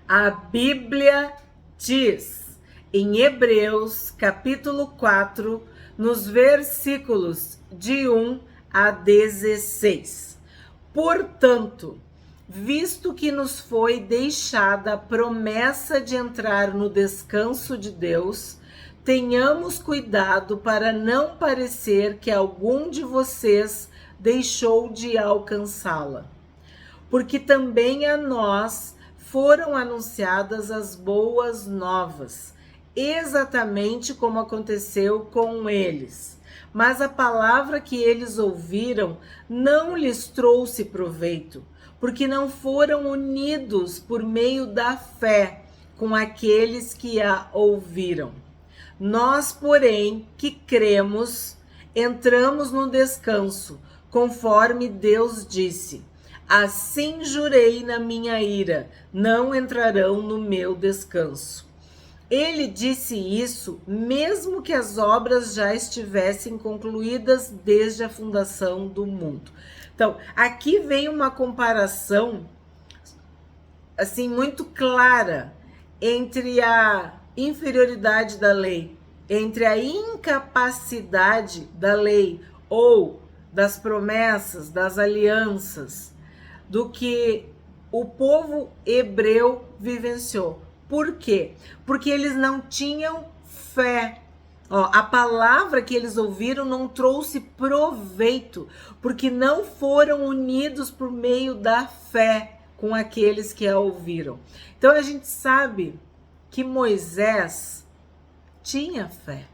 A Bíblia diz em Hebreus, capítulo 4, nos versículos de 1 a 16. Portanto, visto que nos foi deixada a promessa de entrar no descanso de Deus, tenhamos cuidado para não parecer que algum de vocês deixou de alcançá-la. Porque também a nós foram anunciadas as boas novas, exatamente como aconteceu com eles. Mas a palavra que eles ouviram não lhes trouxe proveito, porque não foram unidos por meio da fé com aqueles que a ouviram. Nós, porém, que cremos, entramos no descanso, conforme Deus disse: assim jurei na minha ira, não entrarão no meu descanso. Ele disse isso mesmo que as obras já estivessem concluídas desde a fundação do mundo. Então, aqui vem uma comparação assim muito clara entre a inferioridade da lei, entre a incapacidade da lei ou das promessas, das alianças, do que o povo hebreu vivenciou. Por quê? Porque eles não tinham fé. Ó, a palavra que eles ouviram não trouxe proveito, porque não foram unidos por meio da fé com aqueles que a ouviram. Então a gente sabe que Moisés tinha fé.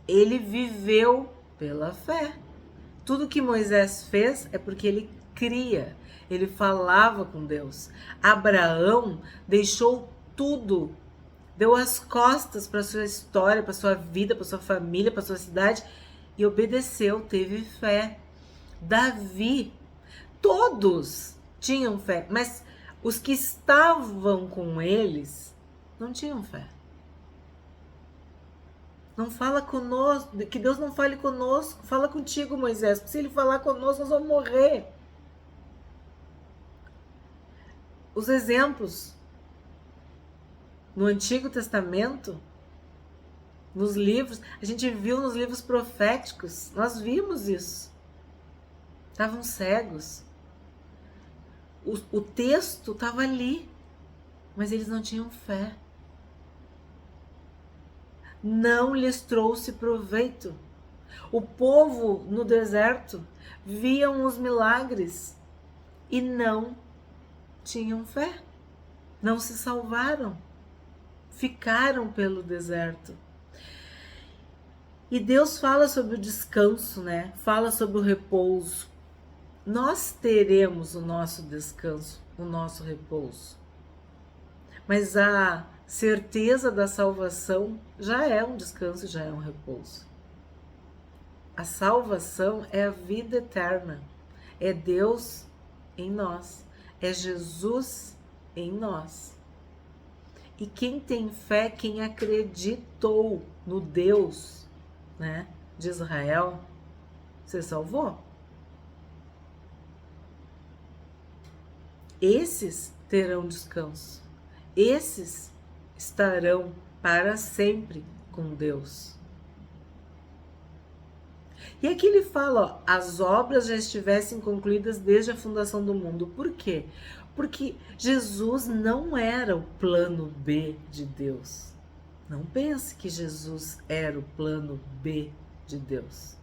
Ele viveu pela fé. Tudo que Moisés fez é porque ele cria, ele falava com Deus. Abraão deixou tudo, deu as costas para sua história, para sua vida, para sua família, para sua cidade e obedeceu, teve fé. Davi, todos tinham fé, mas os que estavam com eles não tinham fé. Não fala conosco, que Deus não fale conosco, fala contigo, Moisés, porque se ele falar conosco, nós vamos morrer. Os exemplos no Antigo Testamento, nos livros, a gente viu nos livros proféticos, nós vimos isso. Estavam cegos. O texto estava ali, mas eles não tinham fé. Não lhes trouxe proveito. O povo no deserto viam os milagres e não tinham fé. Não se salvaram. Ficaram pelo deserto. E Deus fala sobre o descanso, né? Fala sobre o repouso. Nós teremos o nosso descanso, o nosso repouso. Mas a certeza da salvação já é um descanso, já é um repouso. A salvação é a vida eterna. É Deus em nós. É Jesus em nós. E quem tem fé, quem acreditou no Deus, né, de Israel, se salvou. Esses terão descanso. Esses estarão para sempre com Deus. E aqui ele fala, ó, as obras já estivessem concluídas desde a fundação do mundo. Por quê? Porque Jesus não era o plano B de Deus. Não pense que Jesus era o plano B de Deus.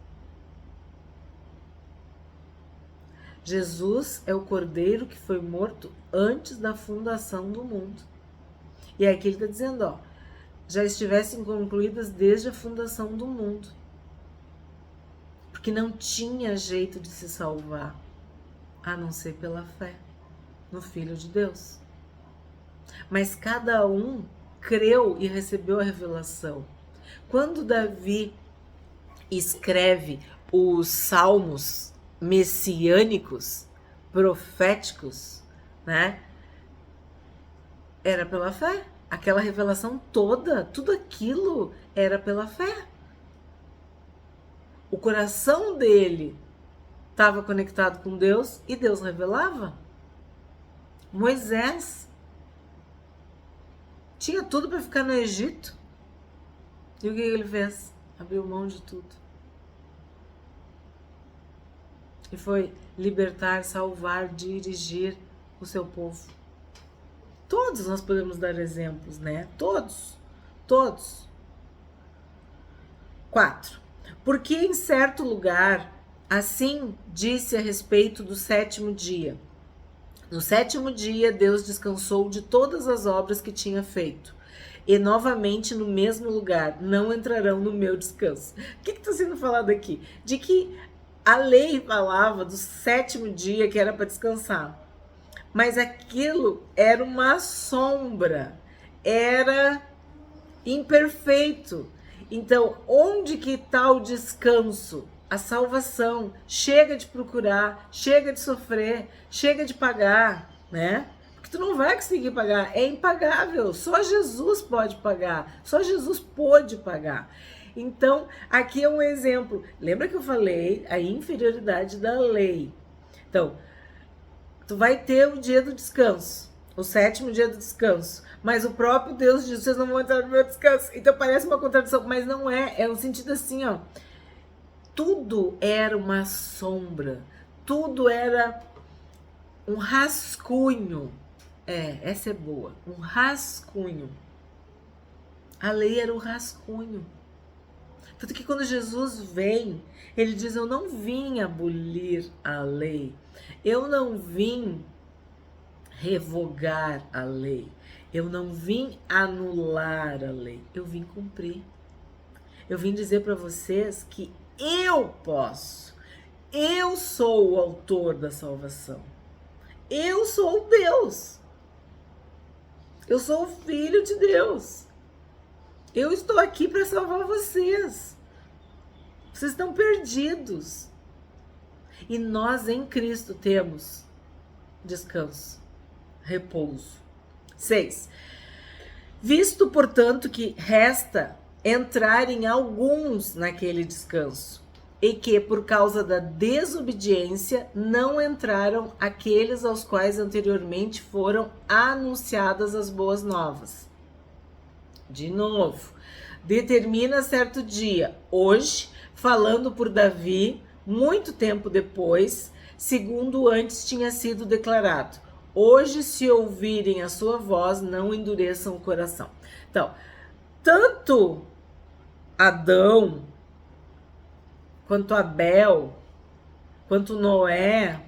Jesus é o Cordeiro que foi morto antes da fundação do mundo. E aqui ele está dizendo, ó, já estivessem concluídas desde a fundação do mundo. Porque não tinha jeito de se salvar, a não ser pela fé no Filho de Deus. Mas cada um creu e recebeu a revelação. Quando Davi escreve os salmos messiânicos, proféticos, né? Era pela fé. Aquela revelação toda, tudo aquilo era pela fé. O coração dele estava conectado com Deus e Deus revelava. Moisés Tinha tudo para ficar no Egito. E o que ele fez? Abriu mão de tudo. E foi libertar, salvar, dirigir o seu povo. Todos nós podemos dar exemplos, né? Todos. 4. Porque em certo lugar, assim disse a respeito do 7º dia. No 7º dia, Deus descansou de todas as obras que tinha feito. E novamente no mesmo lugar, não entrarão no meu descanso. O que está sendo falado aqui? De que a lei falava do 7º dia que era para descansar. Mas aquilo era uma sombra, era imperfeito. Então, onde que está o descanso? A salvação. Chega de procurar, chega de sofrer, chega de pagar, né? Porque tu não vai conseguir pagar, é impagável. Só Jesus pode pagar, só Jesus pôde pagar. Então, aqui é um exemplo. Lembra que eu falei a inferioridade da lei? Então, tu vai ter o dia do descanso, o 7º dia do descanso, mas o próprio Deus diz, vocês não vão entrar no meu descanso. Então parece uma contradição, mas não é. É um sentido assim, ó. Tudo era uma sombra, tudo era um rascunho. Essa é boa, um rascunho. A lei era um rascunho. Tanto que quando Jesus vem, ele diz, eu não vim abolir a lei, eu não vim revogar a lei, eu não vim anular a lei, eu vim cumprir. Eu vim dizer para vocês que eu posso, eu sou o autor da salvação, eu sou Deus, eu sou o Filho de Deus, eu estou aqui para salvar vocês. Vocês estão perdidos. E nós em Cristo temos descanso, repouso. 6. Visto, portanto, que resta entrarem alguns naquele descanso, e que por causa da desobediência não entraram aqueles aos quais anteriormente foram anunciadas as boas novas. De novo, determina certo dia, hoje, falando por Davi, muito tempo depois, segundo antes tinha sido declarado. Hoje, se ouvirem a sua voz, não endureçam o coração. Então, tanto Adão, quanto Abel, quanto Noé,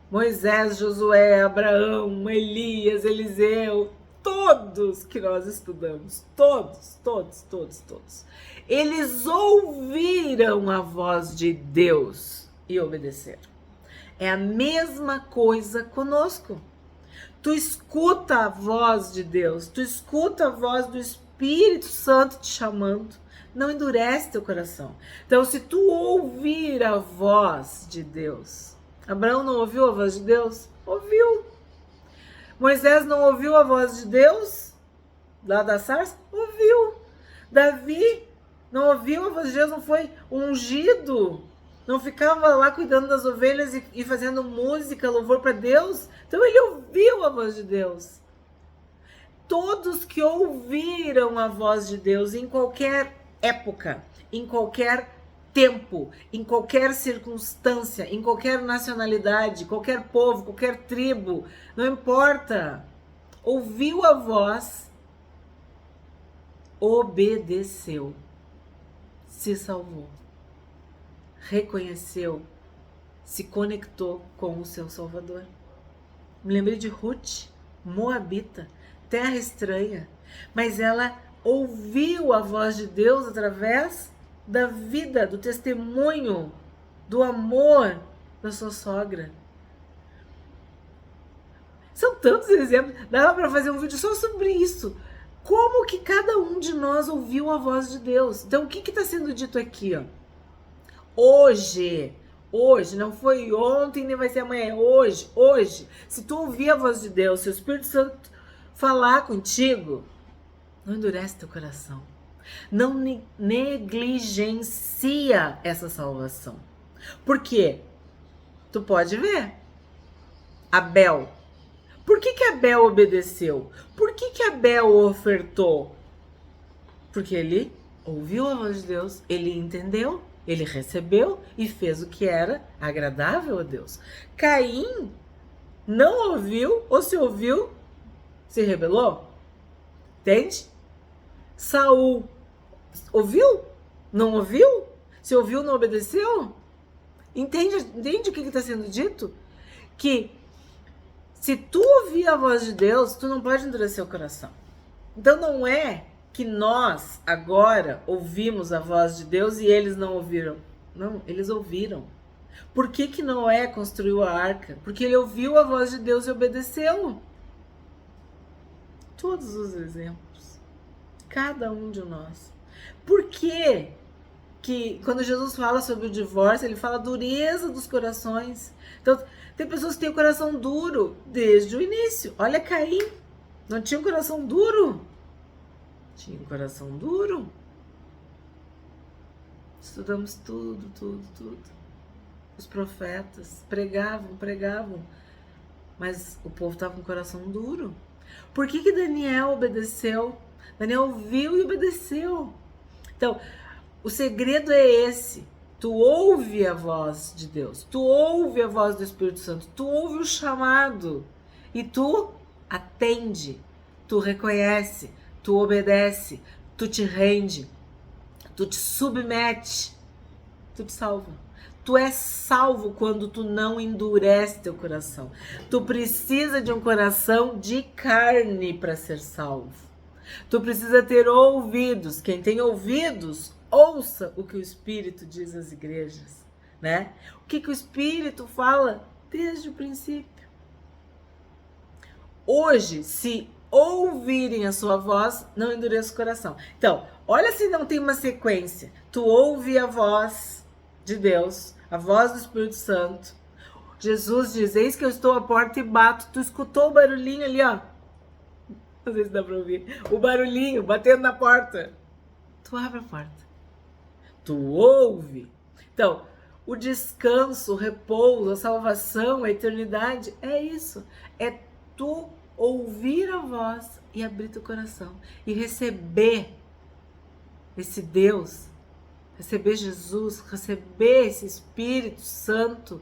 Moisés, Josué, Abraão, Elias, Eliseu, todos que nós estudamos, todos, eles ouviram a voz de Deus e obedeceram. É a mesma coisa conosco. Tu escuta a voz de Deus, tu escuta a voz do Espírito Santo te chamando, não endurece teu coração. Então, se tu ouvir a voz de Deus, Abraão não ouviu a voz de Deus? Ouviu. Moisés não ouviu a voz de Deus lá da sarça? Ouviu. Davi não ouviu a voz de Deus, não foi ungido, não ficava lá cuidando das ovelhas e fazendo música, louvor para Deus? Então ele ouviu a voz de Deus. Todos que ouviram a voz de Deus em qualquer época, em qualquer tempo, em qualquer circunstância, em qualquer nacionalidade, qualquer povo, qualquer tribo, não importa, ouviu a voz, obedeceu, se salvou, reconheceu, se conectou com o seu Salvador. Me lembrei de Ruth, moabita, terra estranha, mas ela ouviu a voz de Deus através da vida, do testemunho, do amor da sua sogra. São tantos exemplos, dava para fazer um vídeo só sobre isso. Como que cada um de nós ouviu a voz de Deus? Então, o que está sendo dito aqui? Ó? Hoje, não foi ontem, nem vai ser amanhã, hoje. Se tu ouvir a voz de Deus, se o Espírito Santo falar contigo, não endurece teu coração. Não negligencia essa salvação. Por quê? Tu pode ver. Abel, Por que Abel obedeceu? Por que Abel ofertou? Porque ele ouviu a voz de Deus, ele entendeu, ele recebeu e fez o que era agradável a Deus. Caim não ouviu, ou se ouviu, se rebelou. Entende? Saul ouviu? Não ouviu? Se ouviu, não obedeceu? Entende o que está sendo dito? Que se tu ouvir a voz de Deus, tu não pode endurecer o coração. Então não é que nós agora ouvimos a voz de Deus e eles não ouviram. Não, eles ouviram. Por que Noé construiu a arca? Porque ele ouviu a voz de Deus e obedeceu. Todos os exemplos. Cada um de nós. Por que quando Jesus fala sobre o divórcio, ele fala dureza dos corações? Então, tem pessoas que têm o coração duro desde o início. Olha Caim, não tinha um coração duro? Tinha um coração duro. Estudamos tudo. Os profetas pregavam, mas o povo estava com o coração duro. Por que Daniel obedeceu? Daniel ouviu e obedeceu. Então, o segredo é esse. Tu ouve a voz de Deus, tu ouve a voz do Espírito Santo, tu ouve o chamado e tu atende, tu reconhece, tu obedece, tu te rende, tu te submete, tu te salva. Tu és salvo quando tu não endurece teu coração. Tu precisa de um coração de carne para ser salvo. Tu precisa ter ouvidos. Quem tem ouvidos, ouça o que o Espírito diz às igrejas, né? O que o Espírito fala desde o princípio. Hoje, se ouvirem a sua voz, não endureça o coração. Então, olha se não tem uma sequência. Tu ouve a voz de Deus, a voz do Espírito Santo. Jesus diz, eis que eu estou à porta e bato. Tu escutou o barulhinho ali, ó. Não sei se dá pra ouvir. O barulhinho batendo na porta. Tu abre a porta. Tu ouve. Então, o descanso, o repouso, a salvação, a eternidade, é isso. É tu ouvir a voz e abrir teu coração. E receber esse Deus, receber Jesus, receber esse Espírito Santo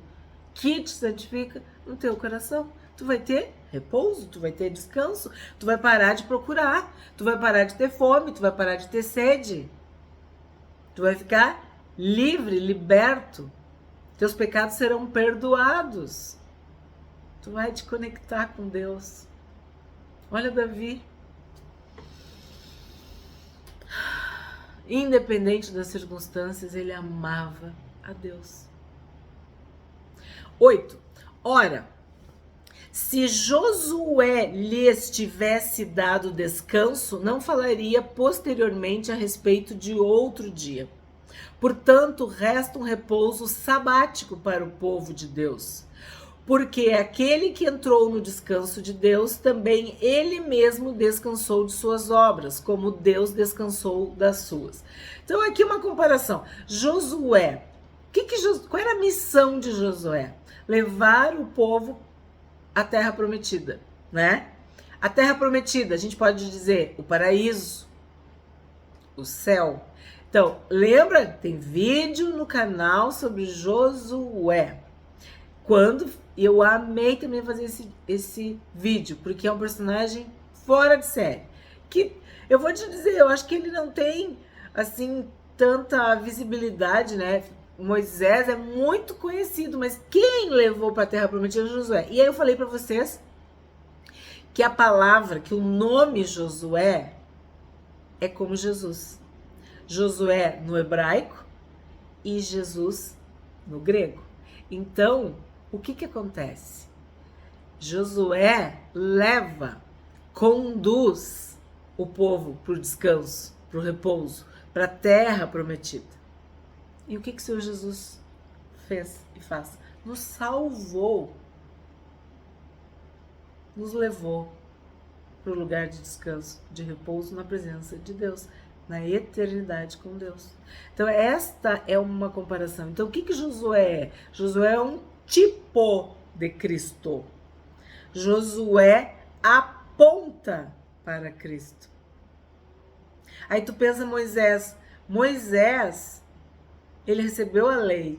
que te santifica no teu coração. Tu vai ter repouso, tu vai ter descanso, tu vai parar de procurar, tu vai parar de ter fome, tu vai parar de ter sede. Tu vai ficar livre, liberto. Teus pecados serão perdoados. Tu vai te conectar com Deus. Olha Davi. Independente das circunstâncias, ele amava a Deus. 8. Ora, se Josué lhes tivesse dado descanso, não falaria posteriormente a respeito de outro dia. Portanto, resta um repouso sabático para o povo de Deus. Porque aquele que entrou no descanso de Deus, também ele mesmo descansou de suas obras, como Deus descansou das suas. Então, aqui uma comparação. Josué, qual era a missão de Josué? Levar o povo à terra prometida, né? A terra prometida, a gente pode dizer o paraíso, o céu. Então, lembra? Tem vídeo no canal sobre Josué. Eu amei também fazer esse vídeo, porque é um personagem fora de série. Que eu vou te dizer, eu acho que ele não tem, assim, tanta visibilidade, né? Moisés é muito conhecido, mas quem levou para a Terra Prometida é Josué. E aí eu falei para vocês que a palavra, que o nome Josué é como Jesus. Josué no hebraico e Jesus no grego. Então, o que acontece? Josué conduz o povo para o descanso, para o repouso, para a terra prometida. E o que o Senhor Jesus fez e faz? Nos salvou, nos levou para o lugar de descanso, de repouso na presença de Deus, na eternidade com Deus. Então esta é uma comparação. Então o que Josué é? Josué é um tipo de Cristo. Josué aponta para Cristo. Aí tu pensa Moisés. Moisés, ele recebeu a lei.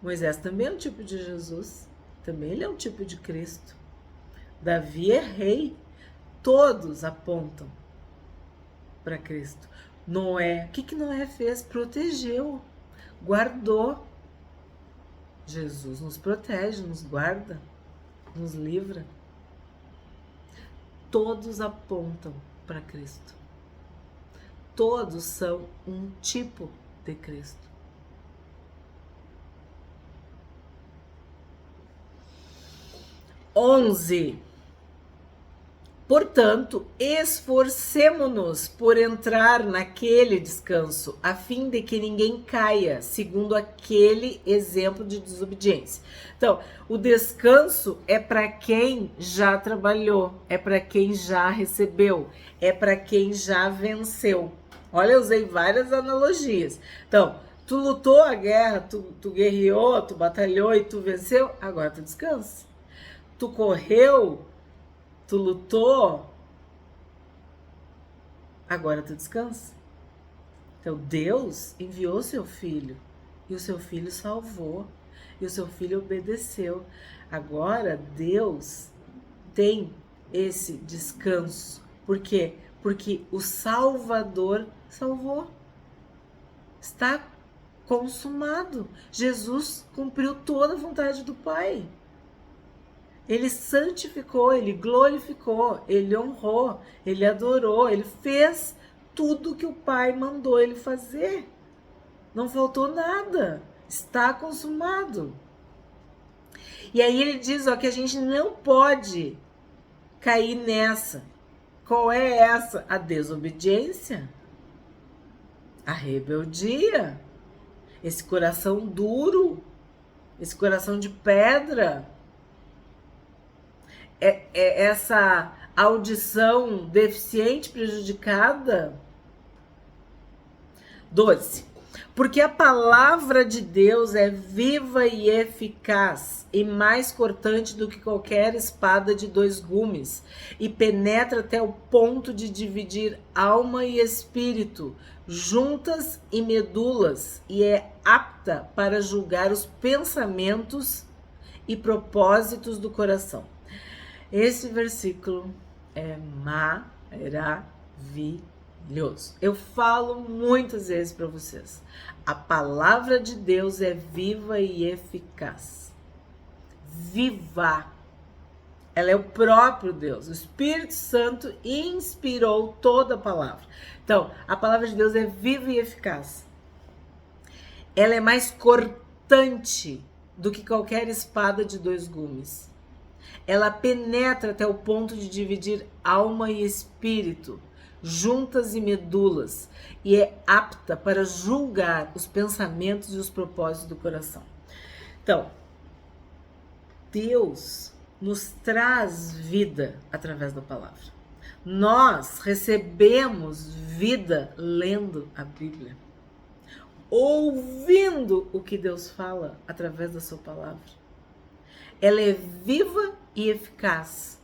Moisés também é um tipo de Jesus. Também ele é um tipo de Cristo. Davi é rei. Todos apontam para Cristo. Noé, o que Noé fez? Protegeu, guardou. Jesus nos protege, nos guarda, nos livra. Todos apontam para Cristo. Todos são um tipo de Cristo. Onze. Portanto, esforcemo-nos por entrar naquele descanso, a fim de que ninguém caia, segundo aquele exemplo de desobediência. Então, o descanso é para quem já trabalhou, é para quem já recebeu, é para quem já venceu. Olha, eu usei várias analogias. Então, tu lutou a guerra, tu guerreou, tu batalhou e tu venceu, agora tu descansa. Tu correu, tu lutou, agora tu descansa. Então Deus enviou seu filho e o seu filho salvou e o seu filho obedeceu. Agora Deus tem esse descanso. Por quê? Porque o Salvador salvou. Está consumado. Jesus cumpriu toda a vontade do Pai. Ele santificou, ele glorificou, ele honrou, ele adorou, ele fez tudo que o Pai mandou ele fazer. Não faltou nada, está consumado. E aí ele diz que a gente não pode cair nessa. Qual é essa? A desobediência, a rebeldia, esse coração duro, esse coração de pedra. Essa audição deficiente, prejudicada. 12. Porque a palavra de Deus é viva e eficaz e mais cortante do que qualquer espada de 2 gumes e penetra até o ponto de dividir alma e espírito, juntas e medulas, e é apta para julgar os pensamentos e propósitos do coração. Esse versículo é maravilhoso. Eu falo muitas vezes para vocês. A palavra de Deus é viva e eficaz. Viva. Ela é o próprio Deus. O Espírito Santo inspirou toda a palavra. Então, a palavra de Deus é viva e eficaz. Ela é mais cortante do que qualquer espada de 2 gumes. Ela penetra até o ponto de dividir alma e espírito, juntas e medulas, e é apta para julgar os pensamentos e os propósitos do coração. Então, Deus nos traz vida através da palavra. Nós recebemos vida lendo a Bíblia, ouvindo o que Deus fala através da sua palavra. Ela é viva e eficaz.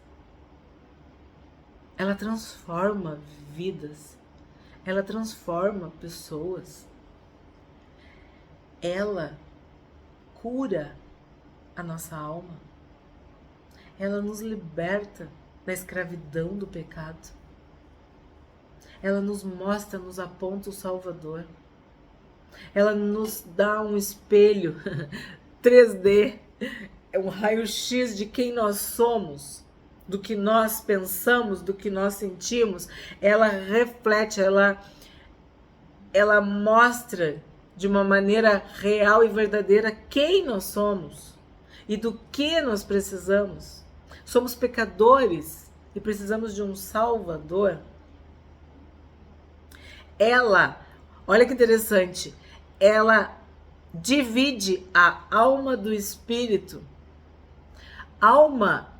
Ela transforma vidas. Ela transforma pessoas. Ela cura a nossa alma. Ela nos liberta da escravidão do pecado. Ela nos mostra, nos aponta o Salvador. Ela nos dá um espelho 3D. É um raio-x de quem nós somos, do que nós pensamos, do que nós sentimos. Ela reflete, ela mostra de uma maneira real e verdadeira quem nós somos e do que nós precisamos. Somos pecadores e precisamos de um Salvador. Ela, olha que interessante, ela divide a alma do espírito. Alma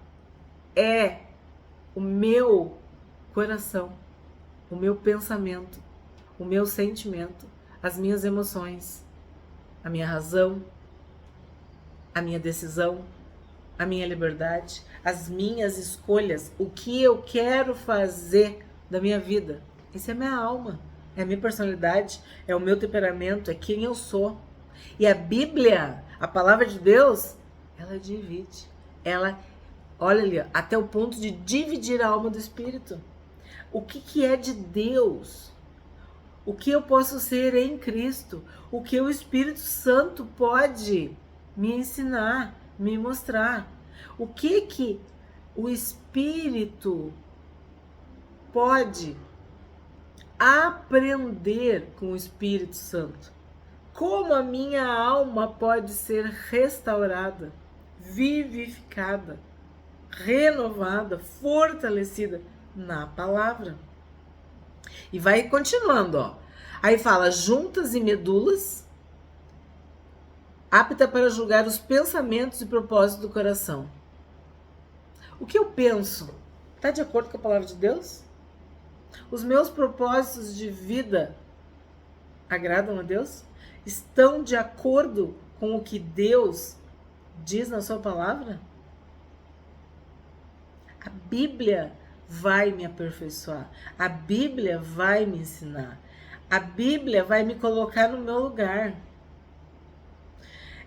é o meu coração, o meu pensamento, o meu sentimento, as minhas emoções, a minha razão, a minha decisão, a minha liberdade, as minhas escolhas, o que eu quero fazer da minha vida. Isso é minha alma, é a minha personalidade, é o meu temperamento, é quem eu sou. E a Bíblia, a palavra de Deus, ela divide. Ela, olha ali, até o ponto de dividir a alma do espírito. O que é de Deus? O que eu posso ser em Cristo? O que o Espírito Santo pode me ensinar, me mostrar? O que o Espírito pode aprender com o Espírito Santo? Como a minha alma pode ser restaurada, vivificada, renovada, fortalecida na palavra? E vai continuando, ó. Aí fala juntas e medulas, apta para julgar os pensamentos e propósitos do coração. O que eu penso está de acordo com a palavra de Deus? Os meus propósitos de vida agradam a Deus? Estão de acordo com o que Deus diz na sua palavra? A Bíblia vai me aperfeiçoar. A Bíblia vai me ensinar. A Bíblia vai me colocar no meu lugar.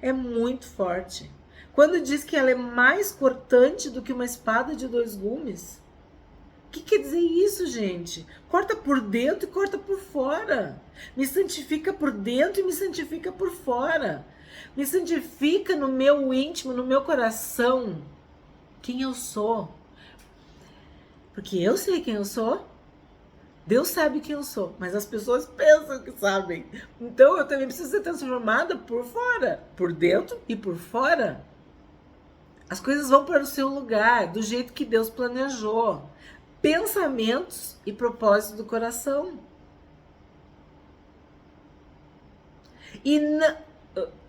É muito forte. Quando diz que ela é mais cortante do que uma espada de 2 gumes. O que quer dizer isso, gente? Corta por dentro e corta por fora. Me santifica por dentro e me santifica por fora. Me santifica no meu íntimo, no meu coração. Quem eu sou. Porque eu sei quem eu sou. Deus sabe quem eu sou, mas as pessoas pensam que sabem. Então eu também preciso ser transformada por fora, por dentro e por fora. As coisas vão para o seu lugar, do jeito que Deus planejou. Pensamentos e propósitos do coração.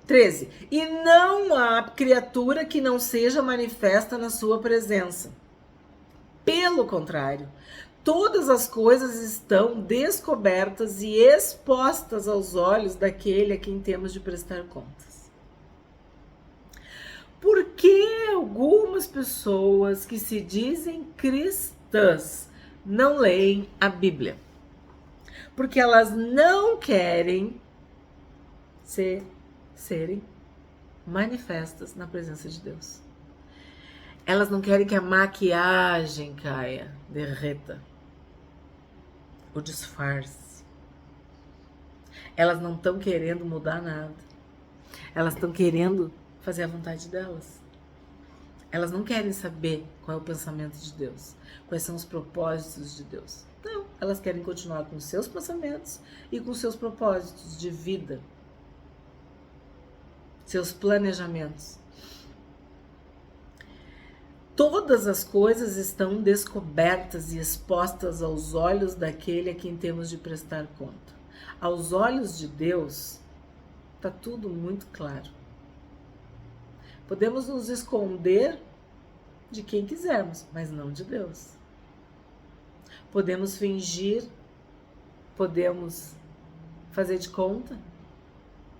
13. E não há criatura que não seja manifesta na sua presença. Pelo contrário, todas as coisas estão descobertas e expostas aos olhos daquele a quem temos de prestar contas. Por que algumas pessoas que se dizem cristãs não leem a Bíblia? Porque elas não querem serem manifestas na presença de Deus. Elas não querem que a maquiagem caia, derreta, o disfarce. Elas não estão querendo mudar nada. Elas estão querendo fazer a vontade delas. Elas não querem saber qual é o pensamento de Deus, quais são os propósitos de Deus. Não, elas querem continuar com os seus pensamentos e com os seus propósitos de vida, seus planejamentos. Todas as coisas estão descobertas e expostas aos olhos daquele a quem temos de prestar conta. Aos olhos de Deus, está tudo muito claro. Podemos nos esconder de quem quisermos, mas não de Deus. Podemos fingir, podemos fazer de conta,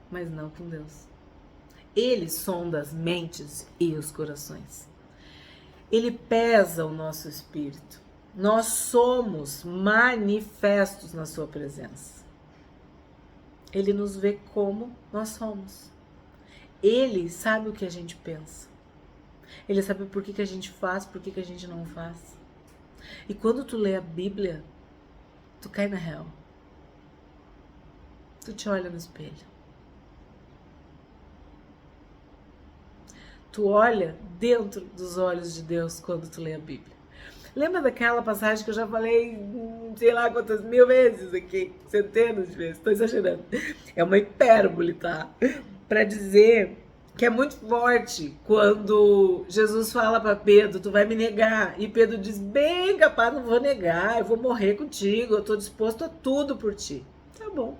mas não com Deus. Ele sonda as mentes e os corações. Ele pesa o nosso espírito. Nós somos manifestos na sua presença. Ele nos vê como nós somos. Ele sabe o que a gente pensa. Ele sabe por que a gente faz, por que a gente não faz. E quando tu lê a Bíblia, tu cai na real. Tu te olha no espelho. Tu olha dentro dos olhos de Deus quando tu lê a Bíblia. Lembra daquela passagem que eu já falei, sei lá quantas mil vezes aqui, centenas de vezes, estou exagerando. É uma hipérbole, tá? Para dizer que é muito forte quando Jesus fala para Pedro, tu vai me negar. E Pedro diz, bem capaz, não vou negar, eu vou morrer contigo, eu estou disposto a tudo por ti. Tá bom.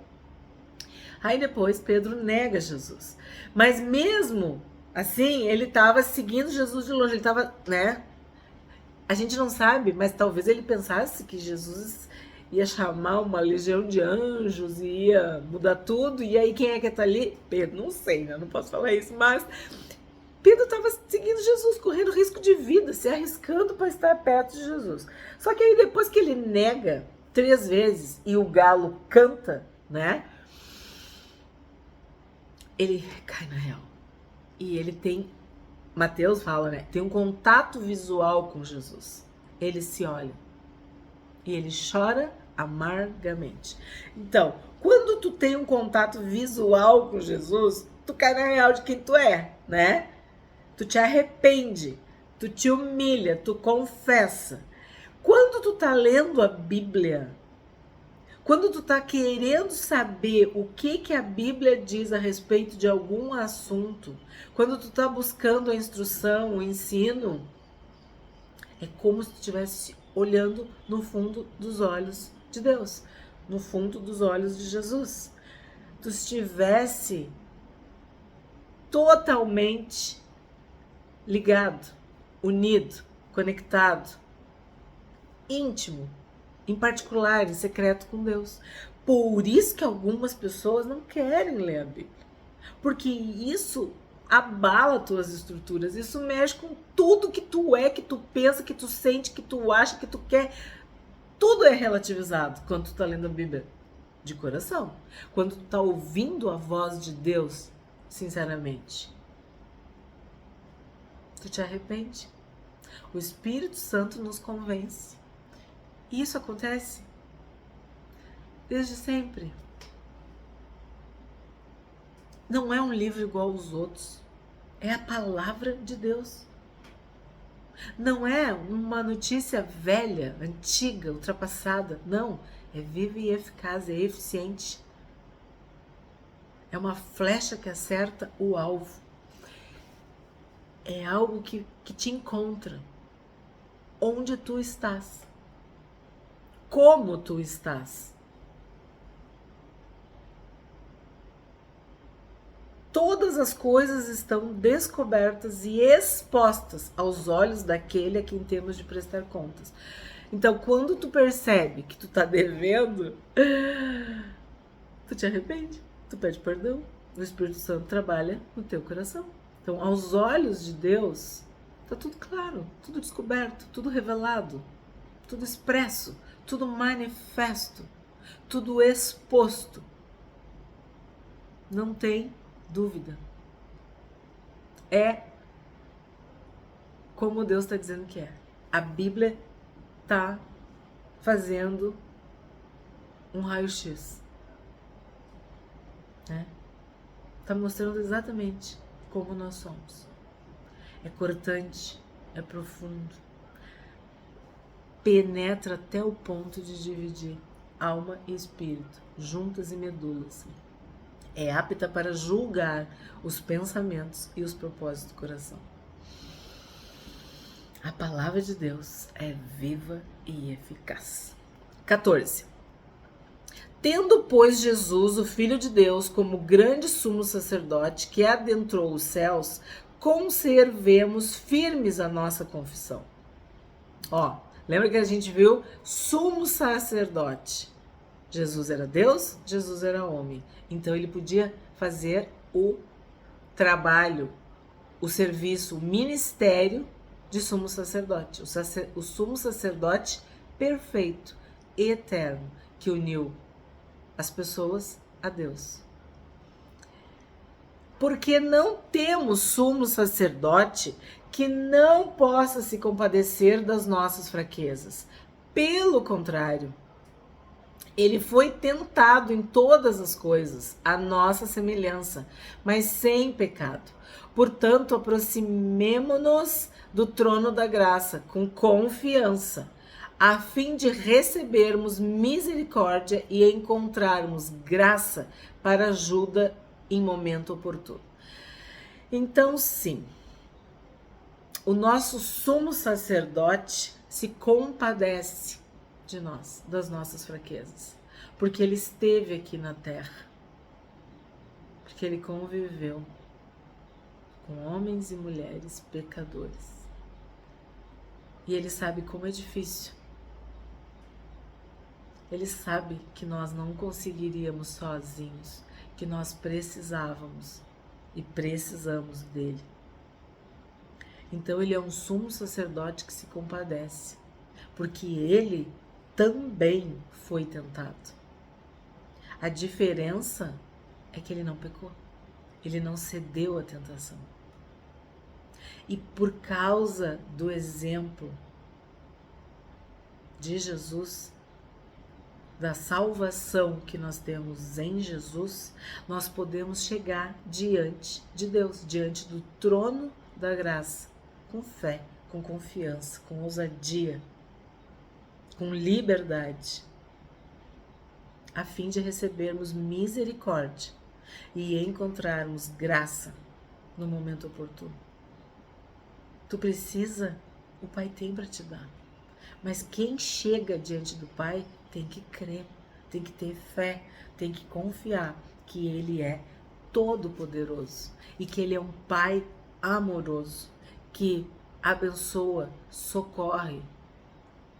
Aí depois Pedro nega Jesus. Mas mesmo assim, ele estava seguindo Jesus de longe, ele estava, né? A gente não sabe, mas talvez ele pensasse que Jesus ia chamar uma legião de anjos e ia mudar tudo. E aí quem é que tá ali? Pedro, não sei, né? Não posso falar isso, mas Pedro estava seguindo Jesus, correndo risco de vida, se arriscando para estar perto de Jesus. Só que aí depois que ele nega 3 vezes e o galo canta, né? Ele cai na real. E ele tem, Mateus fala, né? Tem um contato visual com Jesus. Ele se olha. E ele chora amargamente. Então, quando tu tem um contato visual com Jesus, tu cai na real de quem tu é, né? Tu te arrepende, tu te humilha, tu confessa. Quando tu tá lendo a Bíblia, quando tu tá querendo saber o que a Bíblia diz a respeito de algum assunto, quando tu tá buscando a instrução, o ensino, é como se tu estivesse olhando no fundo dos olhos de Deus, no fundo dos olhos de Jesus. Tu estivesse totalmente ligado, unido, conectado, íntimo, em particular, em secreto com Deus. Por isso que algumas pessoas não querem ler a Bíblia. Porque isso abala tuas estruturas, isso mexe com tudo que tu é, que tu pensa, que tu sente, que tu acha, que tu quer. Tudo é relativizado quando tu tá lendo a Bíblia de coração. Quando tu tá ouvindo a voz de Deus, sinceramente, tu te arrepende. O Espírito Santo nos convence. E isso acontece desde sempre. Não é um livro igual aos outros. É a palavra de Deus. Não é uma notícia velha, antiga, ultrapassada. Não. É viva e eficaz, é eficiente. É uma flecha que acerta o alvo. É algo que te encontra. Onde tu estás. Como tu estás. Todas as coisas estão descobertas e expostas aos olhos daquele a quem temos de prestar contas. Então, quando tu percebe que tu tá devendo, tu te arrepende, tu pede perdão. O Espírito Santo trabalha no teu coração. Então, aos olhos de Deus, tá tudo claro, tudo descoberto, tudo revelado, tudo expresso, tudo manifesto, tudo exposto. Não tem dúvida. É como Deus está dizendo que é. A Bíblia está fazendo um raio-x. Né? Está mostrando exatamente como nós somos. É cortante, é profundo. Penetra até o ponto de dividir alma e espírito, juntas e medulas. É apta para julgar os pensamentos e os propósitos do coração. A palavra de Deus é viva e eficaz. 14. Tendo, pois, Jesus, o Filho de Deus, como grande sumo sacerdote que adentrou os céus, conservemos firmes a nossa confissão. Ó, lembra que a gente viu sumo sacerdote? Jesus era Deus, Jesus era homem. Então ele podia fazer o trabalho, o serviço, o ministério de sumo sacerdote. O sumo sacerdote perfeito, eterno, que uniu as pessoas a Deus. Porque não temos sumo sacerdote que não possa se compadecer das nossas fraquezas. Pelo contrário, ele foi tentado em todas as coisas, à nossa semelhança, mas sem pecado. Portanto, aproximemo-nos do trono da graça com confiança, a fim de recebermos misericórdia e encontrarmos graça para ajuda em momento oportuno. Então, sim, o nosso sumo sacerdote se compadece de nós, das nossas fraquezas, porque ele esteve aqui na terra, porque ele conviveu com homens e mulheres pecadores, e ele sabe como é difícil, ele sabe que nós não conseguiríamos sozinhos, que nós precisávamos e precisamos dele. Então ele é um sumo sacerdote que se compadece, porque ele também foi tentado. A diferença é que ele não pecou, ele não cedeu à tentação. E por causa do exemplo de Jesus, da salvação que nós temos em Jesus, nós podemos chegar diante de Deus, diante do trono da graça, com fé, com confiança, com ousadia, com liberdade, a fim de recebermos misericórdia e encontrarmos graça no momento oportuno. Tu precisa, o Pai tem para te dar. Mas quem chega diante do Pai tem que crer, tem que ter fé, tem que confiar que Ele é todo-poderoso e que Ele é um Pai amoroso, que abençoa, socorre,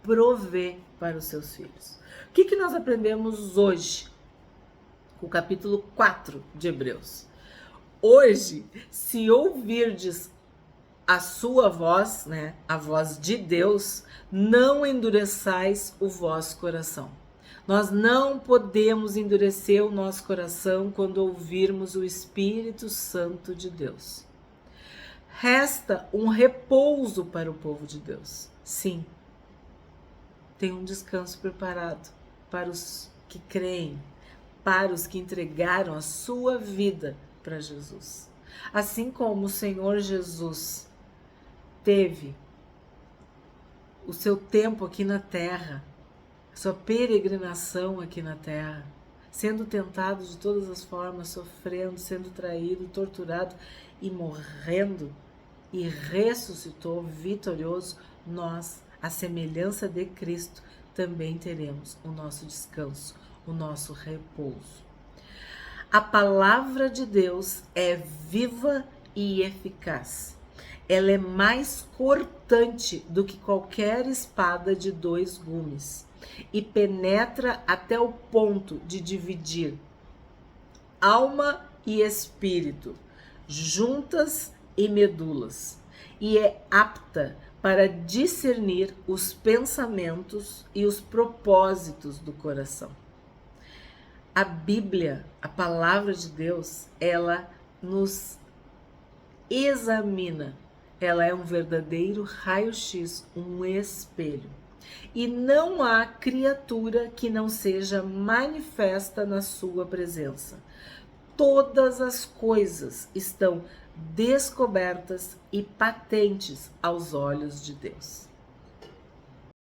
provê para os seus filhos. O que nós aprendemos hoje com o capítulo 4 de Hebreus? Hoje, se ouvirdes a sua voz, né, a voz de Deus, não endureçais o vosso coração. Nós não podemos endurecer o nosso coração quando ouvirmos o Espírito Santo de Deus. Resta um repouso para o povo de Deus. Sim, tem um descanso preparado para os que creem, para os que entregaram a sua vida para Jesus. Assim como o Senhor Jesus teve o seu tempo aqui na terra, a sua peregrinação aqui na terra, sendo tentado de todas as formas, sofrendo, sendo traído, torturado e morrendo, e ressuscitou vitorioso, nós, à semelhança de Cristo, também teremos o nosso descanso, o nosso repouso. A palavra de Deus é viva e eficaz. Ela é mais cortante do que qualquer espada de 2 gumes e penetra até o ponto de dividir alma e espírito, juntas e medulas, e é apta para discernir os pensamentos e os propósitos do coração. A Bíblia, a palavra de Deus, ela nos examina. Ela é um verdadeiro raio-x, um espelho. E não há criatura que não seja manifesta na sua presença. Todas as coisas estão descobertas e patentes aos olhos de Deus.